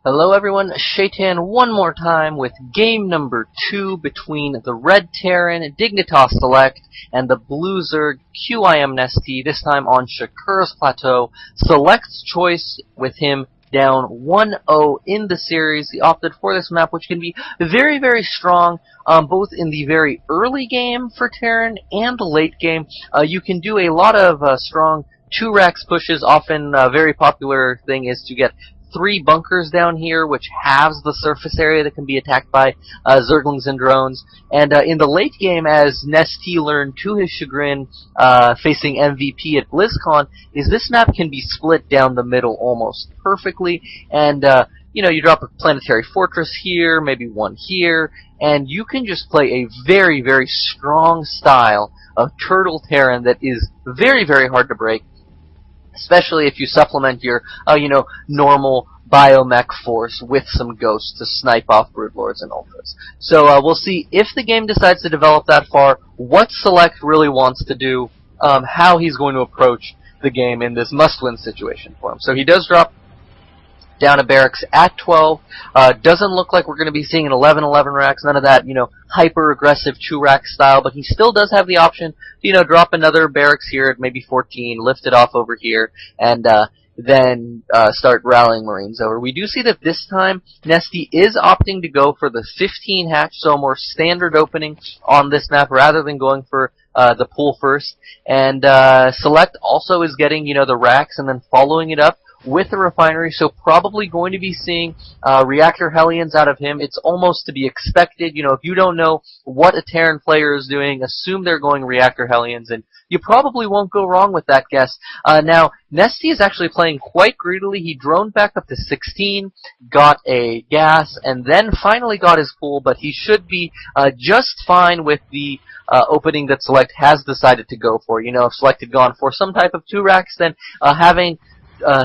Hello everyone, Shaetan one more time with game number 2 between the Red Terran Dignitas Select and the Blue Zerg QIM Nestea, this time on Shakura's Plateau. Select's choice with him down 1-0 in the series. He opted for this map, which can be very, very strong, both in the very early game for Terran and the late game. You can do a lot of strong 2-racks pushes. Often a very popular thing is to get 3 bunkers down here, which halves the surface area that can be attacked by Zerglings and drones. And in the late game, as Nestea learned to his chagrin, facing MVP at BlizzCon, is this map can be split down the middle almost perfectly. And you drop a planetary fortress here, maybe one here, and you can just play a very, very strong style of Turtle Terran that is very, very hard to break. Especially if you supplement your, normal biomech force with some ghosts to snipe off broodlords and ultras. So we'll see if the game decides to develop that far, what Select really wants to do, how he's going to approach the game in this must-win situation for him. So he does drop down a barracks at 12. Doesn't look like we're going to be seeing an 11-11 racks, none of that, hyper-aggressive 2-rack style, but he still does have the option to, drop another barracks here at maybe 14, lift it off over here, and then start rallying Marines over. We do see that this time, Nestea is opting to go for the 15 hatch, so a more standard opening on this map rather than going for the pool first. And Select also is getting, the racks and then following it up with the refinery, so probably going to be seeing reactor Hellions out of him. It's almost to be expected. If you don't know what a Terran player is doing, assume they're going reactor Hellions, and you probably won't go wrong with that guess. Now, Nestea is actually playing quite greedily. He droned back up to 16, got a gas, and then finally got his pool, but he should be just fine with the opening that Select has decided to go for. If Select had gone for some type of 2 racks, then having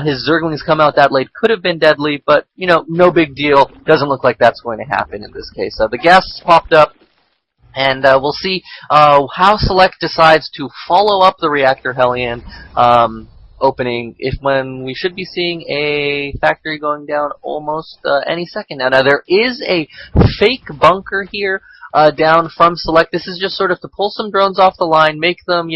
his Zerglings come out that late could have been deadly, but, no big deal. Doesn't look like that's going to happen in this case. The gas popped up, and we'll see how Select decides to follow up the Reactor Hellion opening when we should be seeing a factory going down almost any second now. Now, there is a fake bunker here down from Select. This is just sort of to pull some drones off the line, make them,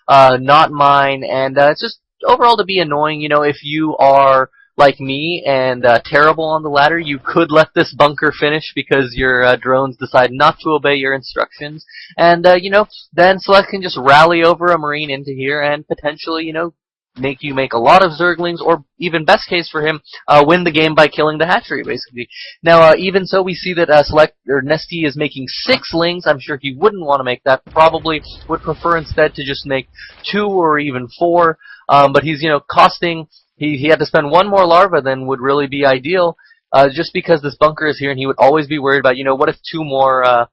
not mine, and it's just overall to be annoying. If you are like me and terrible on the ladder, you could let this bunker finish because your drones decide not to obey your instructions, and then Select can just rally over a Marine into here and potentially make a lot of Zerglings, or even best case for him, win the game by killing the hatchery, basically. Now, even so, we see that Nestea is making 6 lings. I'm sure he wouldn't want to make that. Probably would prefer instead to just make 2 or even 4. But he's, costing. He had to spend 1 more larva than would really be ideal, just because this bunker is here, and he would always be worried about, what if 2 more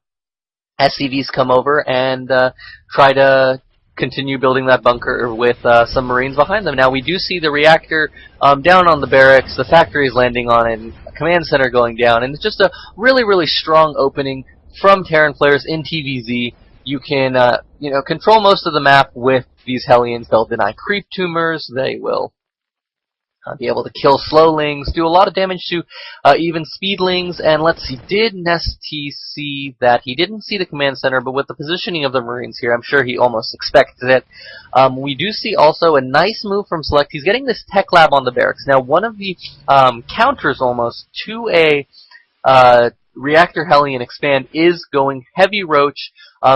SCVs come over and try to continue building that bunker with some Marines behind them. Now, we do see the reactor down on the barracks, the factory is landing on it, and a command center going down, and it's just a really, really strong opening from Terran players in TVZ. You can, control most of the map with these Hellions. They'll deny creep tumors, they will be able to kill slowlings, do a lot of damage to even speedlings, and let's see, did Nestea see that? He didn't see the command center, but with the positioning of the Marines here, I'm sure he almost expected it. We do see also a nice move from Select. He's getting this tech lab on the barracks. Now, one of the counters almost to a Reactor Hellion expand is going heavy roach,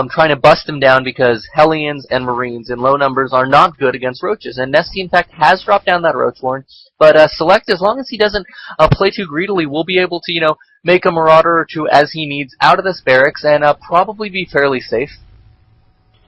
trying to bust him down because Hellions and Marines in low numbers are not good against roaches. And Nestea, in fact, has dropped down that roach warren. But Select, as long as he doesn't play too greedily, will be able to, make a marauder or 2 as he needs out of this barracks and probably be fairly safe.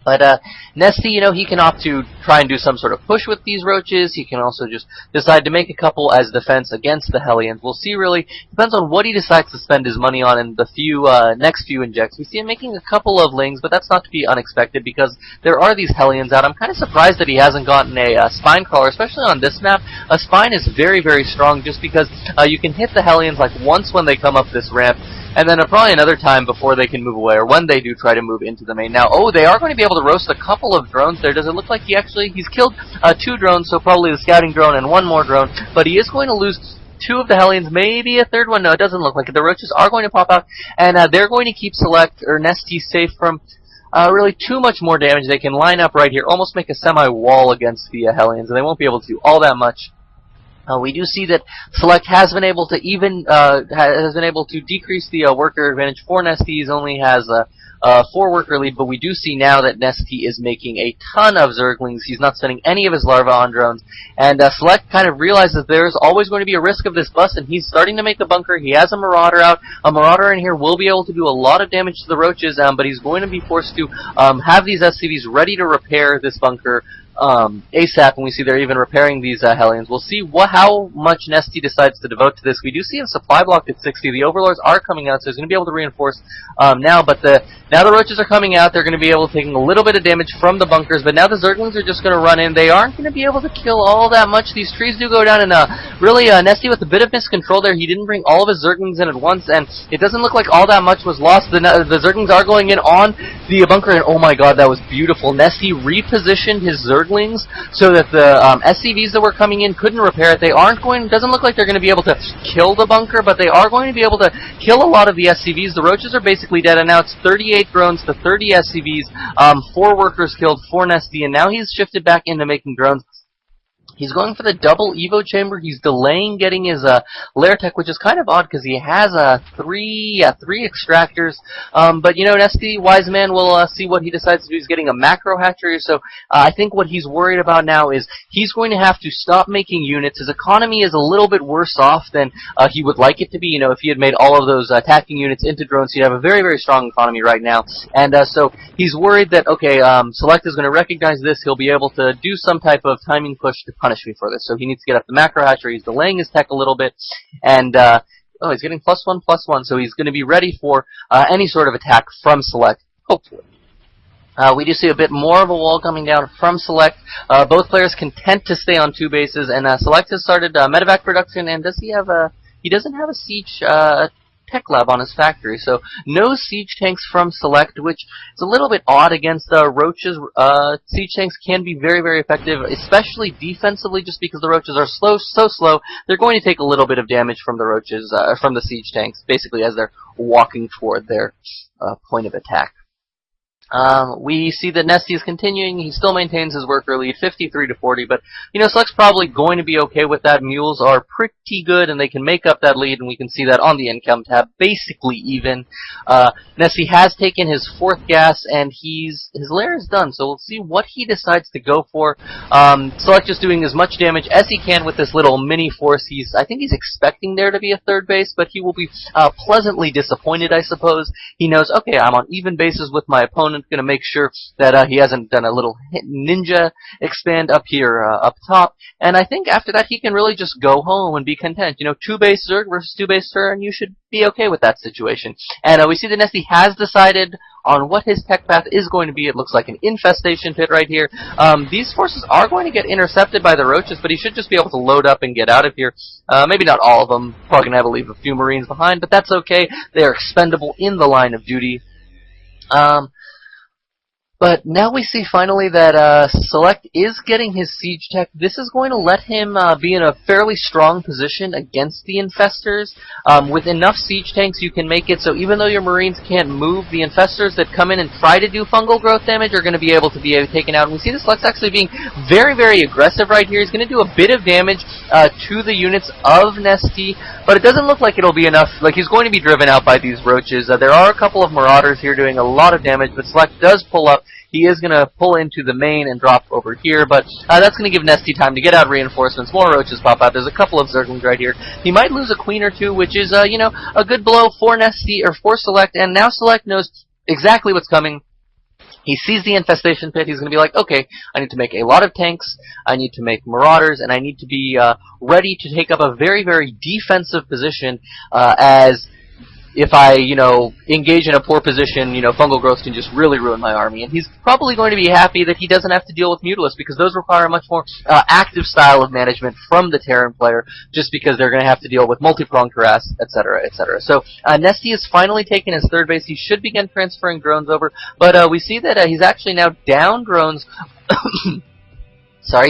But Nestea, he can opt to try and do some sort of push with these roaches. He can also just decide to make a couple as defense against the Hellions. We'll see, really. Depends on what he decides to spend his money on in the next few injects. We see him making a couple of lings, but that's not to be unexpected because there are these Hellions out. I'm kind of surprised that he hasn't gotten a spine crawler, especially on this map. A spine is very, very strong just because you can hit the Hellions like once when they come up this ramp, and then probably another time before they can move away, or when they do try to move into the main. Now, they are going to be able to roast a couple of drones there. Does it look like he's killed 2 drones, so probably the scouting drone and 1 more drone, but he is going to lose two of the Hellions, maybe a third one. No, it doesn't look like it. The roaches are going to pop out, and they're going to keep Select or Nestea safe from really too much more damage. They can line up right here, almost make a semi-wall against the Hellions, and they won't be able to do all that much. We do see that Select has been able to decrease the worker advantage for Nestea. He only has a 4-worker lead, but we do see now that Nestea is making a ton of Zerglings. He's not spending any of his larvae on drones, and Select kind of realizes there's always going to be a risk of this bust, and he's starting to make a bunker. He has a Marauder out. A Marauder in here will be able to do a lot of damage to the roaches, but he's going to be forced to have these SCVs ready to repair this bunker ASAP, and we see they're even repairing these Hellions. We'll see how much Nestea decides to devote to this. We do see a supply block at 60. The Overlords are coming out, so he's going to be able to reinforce now, but now the roaches are coming out. They're going to be able to take a little bit of damage from the bunkers, but now the Zerglings are just going to run in. They aren't going to be able to kill all that much. These trees do go down, and really Nestea with a bit of miscontrol there. He didn't bring all of his Zerglings in at once, and it doesn't look like all that much was lost. The Zerglings are going in on the bunker, and oh my god, that was beautiful. Nestea repositioned his Zerglings so that the SCVs that were coming in couldn't repair it. Doesn't look like they're going to be able to kill the bunker, but they are going to be able to kill a lot of the SCVs. The roaches are basically dead, and now it's 38 drones to 30 SCVs, 4 workers killed, 4 Nestea, and now he's shifted back into making drones. He's going for the double Evo chamber. He's delaying getting his lair tech, which is kind of odd because he has three extractors. But you know, Nestea, wise man, will see what he decides to do. He's getting a macro hatchery, so I think what he's worried about now is he's going to have to stop making units. His economy is a little bit worse off than he would like it to be. You know, if he had made all of those attacking units into drones, he'd have a very, very strong economy right now. And so he's worried that, okay, Select is going to recognize this. He'll be able to do some type of timing push to punish me for this. So he needs to get up the macro hatchery. He's delaying his tech a little bit, and oh, he's getting +1/+1, so he's going to be ready for any sort of attack from Select, hopefully. We do see a bit more of a wall coming down from Select. Both players content to stay on 2 bases, and Select has started medevac production, and does he have a... He doesn't have a siege tech lab on his factory, so no siege tanks from Select, which is a little bit odd against roaches. Siege tanks can be very, very effective, especially defensively, just because the roaches are so slow. They're going to take a little bit of damage from the roaches, from the siege tanks, basically as they're walking toward their point of attack. We see that Nestea is continuing. He still maintains his worker lead, 53 to 40, but you know, Select's probably going to be okay with that. Mules are pretty good, and they can make up that lead, and we can see that on the income tab, basically even. Nestea has taken his 4th gas, and his lair is done, so we'll see what he decides to go for. Select just doing as much damage as he can with this little mini force. I think he's expecting there to be a 3rd base, but he will be pleasantly disappointed, I suppose. He knows, okay, I'm on even bases with my opponent. Going to make sure that he hasn't done a little ninja expand up here, up top, and I think after that he can really just go home and be content. You know, 2-base Zerg versus 2-base turn, you should be okay with that situation. And we see that Nestea has decided on what his tech path is going to be. It looks like an infestation pit right here. These forces are going to get intercepted by the roaches, but he should just be able to load up and get out of here. Maybe not all of them. Probably going to have to leave a few Marines behind, but that's okay. They are expendable in the line of duty. But now we see finally that Select is getting his siege tech. This is going to let him be in a fairly strong position against the infestors. With enough siege tanks, you can make it so even though your Marines can't move, the infestors that come in and try to do fungal growth damage are going to be able to be taken out. And we see this Select's actually being very, very aggressive right here. He's going to do a bit of damage to the units of Nestea, but it doesn't look like it'll be enough. Like, he's going to be driven out by these roaches. There are a couple of Marauders here doing a lot of damage, but Select does pull up. He is going to pull into the main and drop over here, but that's going to give Nestea time to get out reinforcements. More roaches pop out. There's a couple of Zerglings right here. He might lose a queen or two, which is, you know, a good blow for Nestea, or for Select, and now Select knows exactly what's coming. He sees the infestation pit. He's going to be like, okay, I need to make a lot of tanks, I need to make Marauders, and I need to be ready to take up a very, very defensive position as... If I, you know, engage in a poor position, you know, fungal growth can just really ruin my army. And he's probably going to be happy that he doesn't have to deal with Mutalisks, because those require a much more active style of management from the Terran player, just because they're going to have to deal with multi-pronged harass, etc., etc. So Nestea has finally taken his 3rd base. He should begin transferring drones over, but we see that he's actually now down drones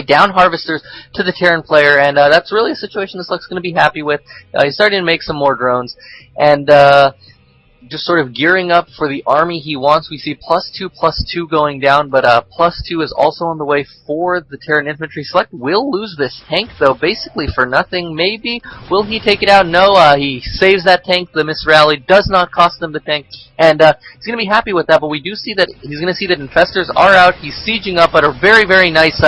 down harvesters to the Terran player, and that's really a situation this looks going to be happy with. He's starting to make some more drones, and just sort of gearing up for the army he wants. We see +2/+2 going down, but +2 is also on the way for the Terran infantry. Select will lose this tank, though, basically for nothing, maybe. Will he take it out? No, he saves that tank. The misrally does not cost him the tank, and he's going to be happy with that, but we do see that he's going to see that infestors are out. He's sieging up at a very, very nice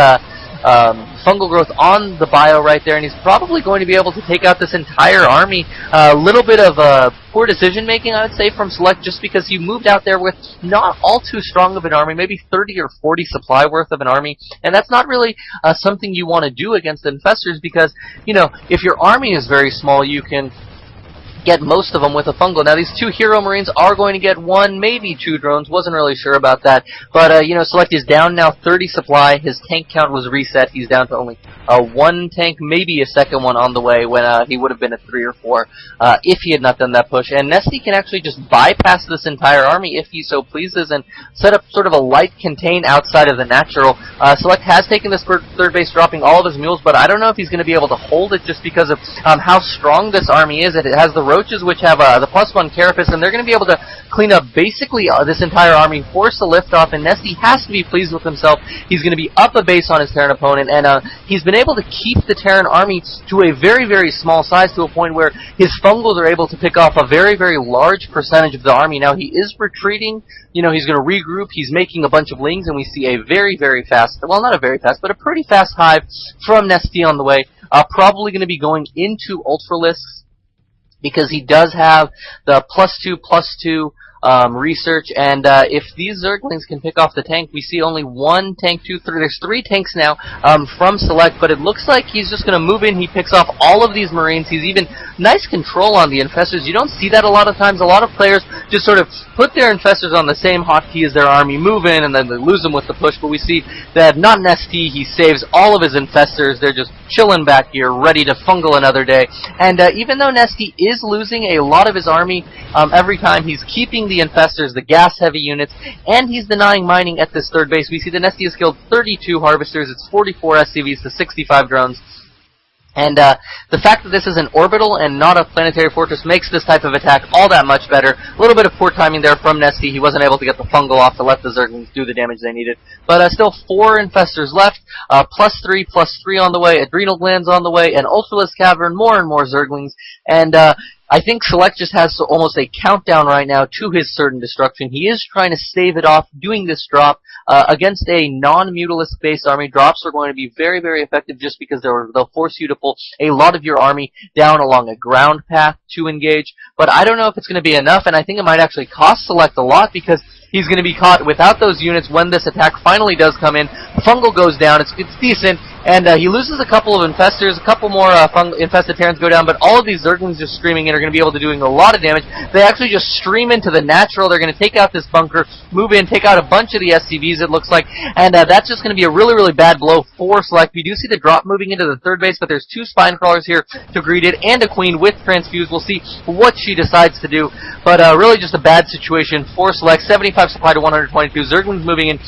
fungal growth on the bio right there, and he's probably going to be able to take out this entire army. A little bit of poor decision making, I would say, from Select, just because he moved out there with not all too strong of an army, maybe 30 or 40 supply worth of an army, and that's not really something you want to do against infestors, because, you know, if your army is very small, you can get most of them with a fungal. Now, these 2 hero marines are going to get 1, maybe 2 drones. Wasn't really sure about that. But, you know, Select is down now 30 supply. His tank count was reset. He's down to only 1 tank, maybe a second one on the way, when he would have been at 3 or 4 if he had not done that push. And Nestea can actually just bypass this entire army if he so pleases and set up sort of a light contain outside of the natural. Select has taken this third base, dropping all of his mules, but I don't know if he's going to be able to hold it just because of how strong this army is. It has the roaches, which have the +1 carapace, and they're going to be able to clean up basically this entire army, force a liftoff, and Nestea has to be pleased with himself. He's going to be up a base on his Terran opponent, and he's been able to keep the Terran army to a very, very small size, to a point where his fungals are able to pick off a very, very large percentage of the army. Now, he is retreating. You know, he's going to regroup. He's making a bunch of lings, and we see a very, very fast, well, not a very fast, but a pretty fast hive from Nestea on the way. Probably going to be going into Ultralisks, because he does have the +2/+2 research, and if these Zerglings can pick off the tank, we see only 1 tank, 2, 3. There's 3 tanks now from Select, but it looks like he's just going to move in. He picks off all of these Marines. He's even nice control on the infestors. You don't see that a lot of times. A lot of players just sort of put their infestors on the same hotkey as their army, move in, and then they lose them with the push. But we see that not Nestea. He saves all of his infestors. They're just chilling back here, ready to fungal another day. And even though Nestea is losing a lot of his army every time, he's keeping the infestors, the gas-heavy units, and he's denying mining at this third base. We see that Nestea has killed 32 harvesters. It's 44 SCVs to 65 drones. And the fact that this is an orbital and not a planetary fortress makes this type of attack all that much better. A little bit of poor timing there from Nestea. He wasn't able to get the fungal off to let the Zerglings do the damage they needed. But still 4 infestors left, +3/+3 on the way, adrenal glands on the way, an Ultralisk cavern, more and more Zerglings, and I think Select just has almost a countdown right now to his certain destruction. He is trying to stave it off, doing this drop against a non-Mutalisk-based army. Drops are going to be very, very effective, just because they'll force you to pull a lot of your army down along a ground path to engage. But I don't know if it's going to be enough, and I think it might actually cost Select a lot, because he's going to be caught without those units when this attack finally does come in. Fungal goes down. It's decent. And he loses a couple of infestors, a couple more infested Terrans go down, but all of these Zerglings just streaming in are going to be able to doing a lot of damage. They actually just stream into the natural. They're going to take out this bunker, move in, take out a bunch of the SCVs, it looks like, and that's just going to be a really, really bad blow for Select. We do see the drop moving into the third base, but there's 2 spine crawlers here to greet it, and a queen with transfuse. We'll see what she decides to do, but really just a bad situation for Select. 75 supply to 122. Zerglings moving in,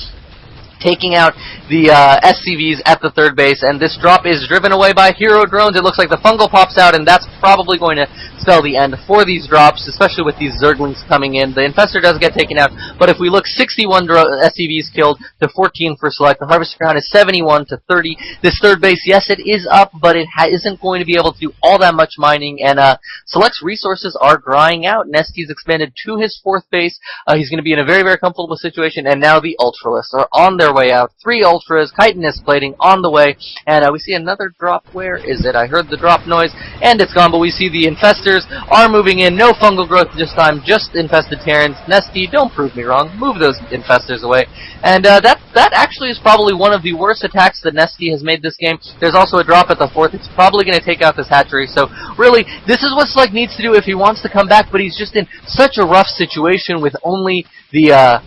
taking out the SCVs at the third base, and this drop is driven away by hero drones. It looks like the fungal pops out, and that's probably going to spell the end for these drops, especially with these Zerglings coming in. The infestor does get taken out, but if we look, 61 SCVs killed to 14 for Select. The harvester count is 71 to 30. This third base, yes, it is up, but it isn't going to be able to do all that much mining, and Select's resources are drying out. Nestea's expanded to his 4th base. He's going to be in a very, very comfortable situation, and now the Ultralists are on their way out. 3 Ultras, chitinous plating on the way, and we see another drop. Where is it? I heard the drop noise, and it's gone, but we see the infestors are moving in. No fungal growth this time, just infested Terrans. Nestea, don't prove me wrong. Move those infestors away. And that actually is probably one of the worst attacks that Nestea has made this game. There's also a drop at the 4th. It's probably going to take out this hatchery, so really, this is what Select needs to do if he wants to come back, but he's just in such a rough situation with only the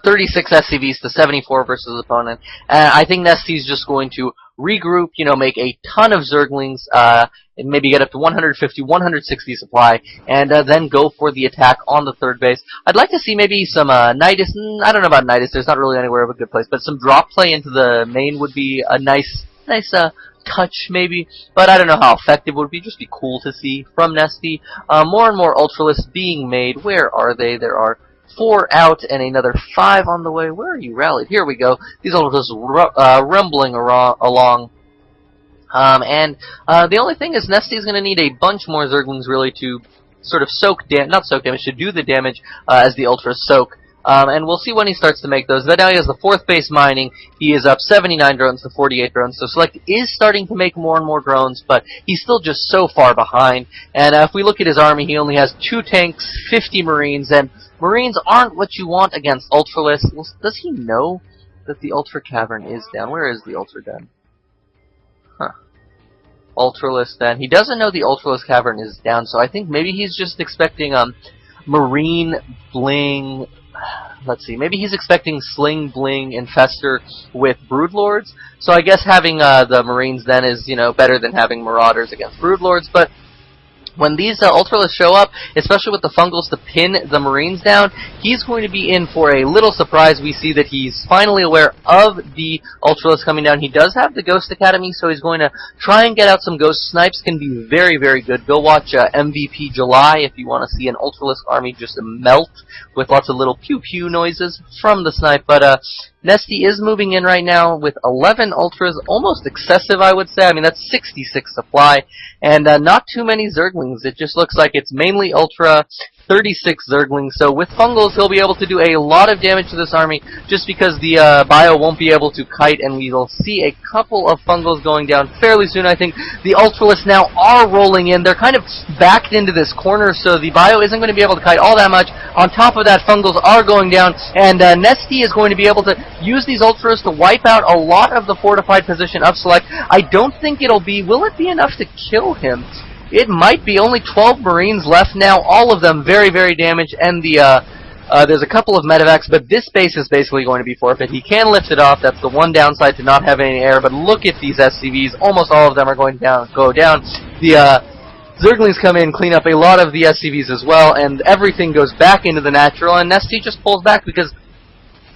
36 SCVs to 74 versus his opponent. I think Nestea's just going to regroup, make a ton of Zerglings, and maybe get up to 150, 160 supply, and then go for the attack on the third base. I'd like to see maybe some Nidus. I don't know about Nidus. There's not really anywhere of a good place, but some drop play into the main would be a nice touch maybe, but I don't know how effective it would be. Just be cool to see from Nestea. More and more Ultralisks being made. Where are they? There are 4 out and another 5 on the way. Where are you rallied? Here we go. These Ultralisks rumbling along. The only thing is Nestea's going to need a bunch more Zerglings really to sort of not soak damage, to do the damage as the Ultras soak. And we'll see when he starts to make those. But now he has the 4th base mining. He is up 79 drones to 48 drones. So Select is starting to make more and more drones, but he's still just so far behind. And if we look at his army, he only has 2 tanks, 50 Marines, and Marines aren't what you want against Ultralisks. Well, does he know that the Ultra Cavern is down? Where is the Ultra den? Huh. Ultralisk then. He doesn't know the Ultralisk Cavern is down, so I think maybe he's just expecting Marine Bling. Let's see, maybe he's expecting Sling, Bling, Infester with Broodlords. So I guess having the Marines then is, better than having Marauders against Broodlords. But when these Ultralisks show up, especially with the Fungals to pin the Marines down, he's going to be in for a little surprise. We see that he's finally aware of the Ultralisks coming down. He does have the Ghost Academy, so he's going to try and get out some Ghost Snipes. Can be very, very good. Go watch MVP July if you want to see an Ultralisk army just melt with lots of little pew-pew noises from the snipe. But Nestea is moving in right now with 11 Ultras, almost excessive, I would say. I mean, that's 66 supply, and not too many Zerglings. It just looks like it's mainly Ultra, 36 Zerglings. So with Fungals, he'll be able to do a lot of damage to this army just because the bio won't be able to kite, and we will see a couple of Fungals going down fairly soon. I think the Ultralisks now are rolling in. They're kind of backed into this corner, so the bio isn't going to be able to kite all that much. On top of that, Fungals are going down, and Nestea is going to be able to use these Ultras to wipe out a lot of the fortified position of Select. I don't think will it be enough to kill him? It might be. Only 12 Marines left now, all of them very, very damaged, and there's a couple of medevacs, but this base is basically going to be forfeit. He can lift it off. That's the one downside to not having any air, but look at these SCVs. Almost all of them are going to go down. The Zerglings come in, clean up a lot of the SCVs as well, and everything goes back into the natural, and Nestea just pulls back because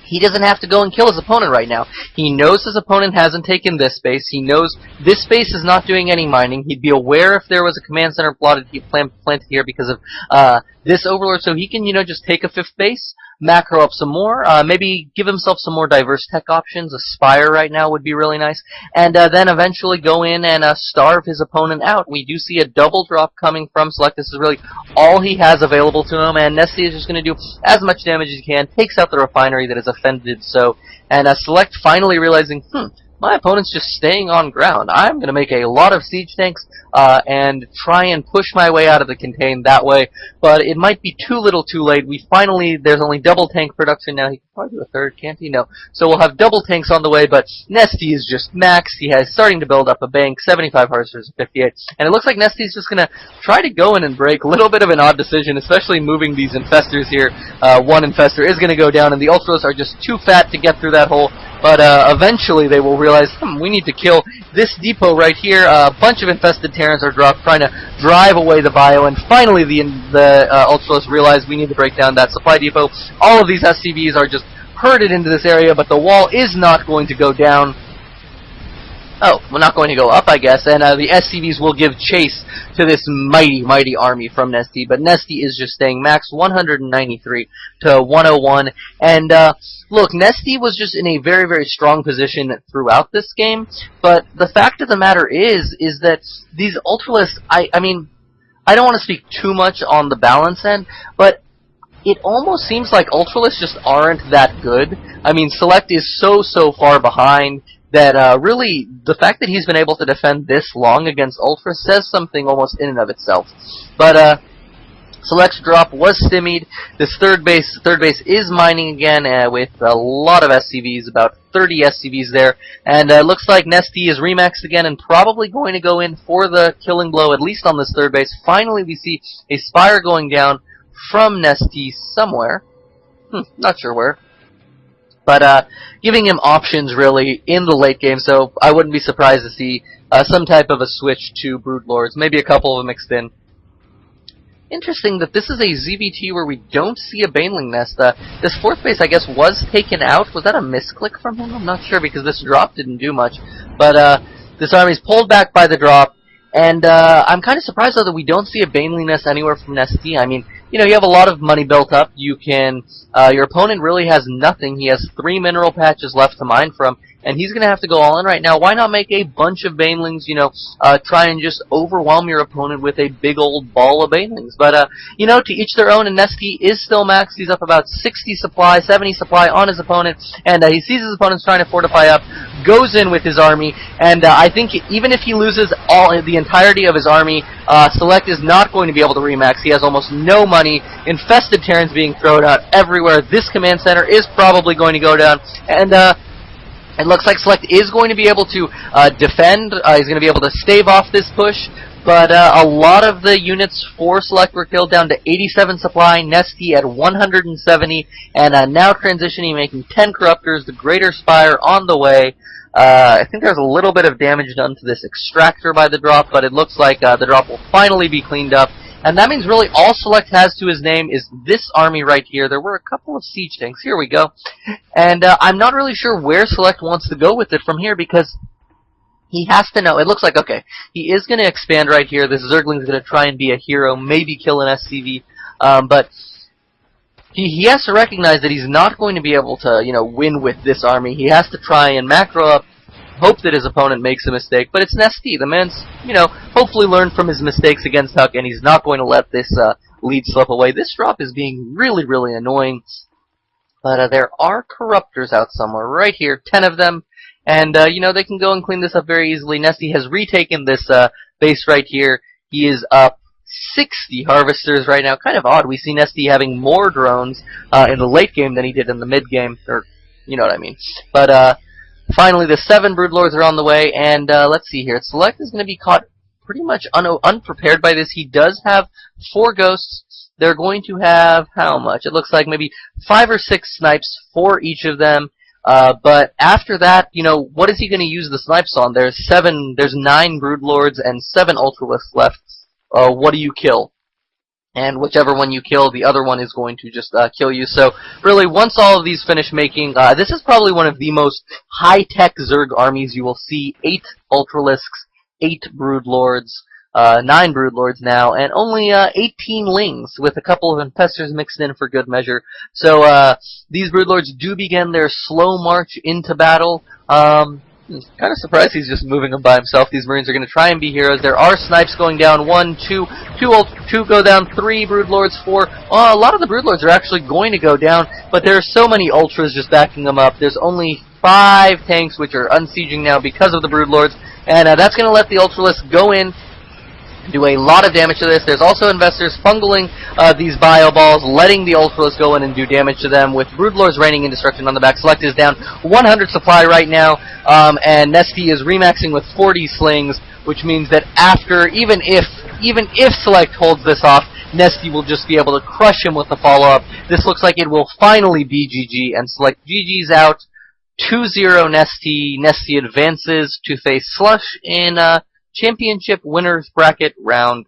he doesn't have to go and kill his opponent right now. He knows his opponent hasn't taken this base. He knows this base is not doing any mining. He'd be aware if there was a command center planted here because of this Overlord, so he can, just take a 5th base, macro up some more, maybe give himself some more diverse tech options. A Spire right now would be really nice, and then eventually go in and starve his opponent out. We do see a double drop coming from Select. This is really all he has available to him, and Nestea is just going to do as much damage as he can, takes out the refinery that is offended so, and Select finally realizing, my opponent's just staying on ground. I'm going to make a lot of siege tanks and try and push my way out of the contain that way. But it might be too little too late. There's only double tank production now. He can probably do a 3rd, can't he? No. So we'll have double tanks on the way, but Nestea is just maxed. He has starting to build up a bank, 75 harvesters, 58. And it looks like Nestea's just going to try to go in and break. A little bit of an odd decision, especially moving these infestors here. One infestor is going to go down, and the Ultras are just too fat to get through that hole. But eventually they will realize, we need to kill this depot right here. A bunch of infested Terrans are dropped, trying to drive away the bio, and finally the Ultralisks realize we need to break down that supply depot. All of these SCVs are just herded into this area, but the wall is not going to go down. Oh, we're not going to go up, I guess, and the SCVs will give chase to this mighty, mighty army from Nestea, but Nestea is just staying max 193 to 101, and look, Nestea was just in a very, very strong position throughout this game, but the fact of the matter is that these Ultralisks, I mean, I don't want to speak too much on the balance end, but it almost seems like Ultralisks just aren't that good. I mean, Select is so far behind that really, the fact that he's been able to defend this long against Ultra says something almost in and of itself. But Select's drop was stymied. This third base is mining again with a lot of SCVs, about 30 SCVs there. And looks like Nestea is remaxed again and probably going to go in for the killing blow, at least on this third base. Finally, we see a Spire going down from Nestea somewhere. Not sure where. but giving him options really in the late game, so I wouldn't be surprised to see some type of a switch to Broodlords, maybe a couple of them mixed in. Interesting that this is a ZvT where we don't see a Baneling Nest. This fourth base, I guess, was taken out. Was that a misclick from him? I'm not sure because this drop didn't do much. But this army's pulled back by the drop, and I'm kind of surprised, though, that we don't see a Baneling Nest anywhere from Nestea. I mean, you know, you have a lot of money built up. You can, your opponent really has nothing. He has 3 mineral patches left to mine from, and he's going to have to go all in right now. Why not make a bunch of Banelings, you know, try and just overwhelm your opponent with a big old ball of Banelings? But, you know, to each their own, and Nestea is still maxed. He's up about 60 supply, 70 supply on his opponent, and he sees his opponent's trying to fortify up, goes in with his army, and I think even if he loses the entirety of his army, Select is not going to be able to remax. He has almost no money. Infested Terrans being thrown out everywhere. This command center is probably going to go down, and it looks like Select is going to be able to defend. He's going to be able to stave off this push, but a lot of the units for Select were killed, down to 87 supply. Nestea at 170, and now transitioning, making 10 Corruptors. The Greater Spire on the way. I think there's a little bit of damage done to this extractor by the drop, but it looks like the drop will finally be cleaned up. And that means really all Select has to his name is this army right here. There were a couple of siege tanks. Here we go. And I'm not really sure where Select wants to go with it from here, because he has to know. It looks like, okay, he is going to expand right here. This Zergling is going to try and be a hero, maybe kill an SCV. But he has to recognize that he's not going to be able to, you know, win with this army. He has to try and macro up, hope that his opponent makes a mistake. But it's Nestea. The man's, you know, hopefully learned from his mistakes against Huck, and he's not going to let this lead slip away. This drop is being really, really annoying. But there are Corruptors out somewhere right here, 10 of them. And, you know, they can go and clean this up very easily. Nestea has retaken this base right here. He is up 60 Harvesters right now. Kind of odd. We see Nestea having more drones in the late game than he did in the mid game, or you know what I mean. But finally, the 7 Broodlords are on the way, and let's see here. Select is going to be caught pretty much unprepared by this. He does have 4 Ghosts. They're going to have how much? It looks like maybe 5 or 6 snipes for each of them. But after that, you know, what is he going to use the snipes on? There's 9 Broodlords and 7 Ultralisks left. What do you kill? And whichever one you kill, the other one is going to just kill you. So really, once all of these finish making, this is probably one of the most high-tech Zerg armies you will see. 8 Ultralisks, 8 Broodlords, 9 Broodlords now, and only 18 Lings, with a couple of Infestors mixed in for good measure. So these Broodlords do begin their slow march into battle. Kind of surprised he's just moving them by himself. These Marines are going to try and be heroes. There are snipes going down. 1, 2 go down. 3 Broodlords, 4. A lot of the Broodlords are actually going to go down, but there are so many Ultras just backing them up. There's only 5 tanks which are unsieging now because of the Broodlords, and that's going to let the Ultralisks go in, do a lot of damage to this. There's also investors fungling these bio balls, letting the Ultralisks go in and do damage to them, with Broodlords raining in destruction on the back. Select is down 100 supply right now, and Nestea is remaxing with 40 slings, which means that after, even if Select holds this off, Nestea will just be able to crush him with the follow-up. This looks like it will finally be GG, and Select GG's out. 2-0 Nestea. Nestea advances to face Slush in Championship Winners Bracket Round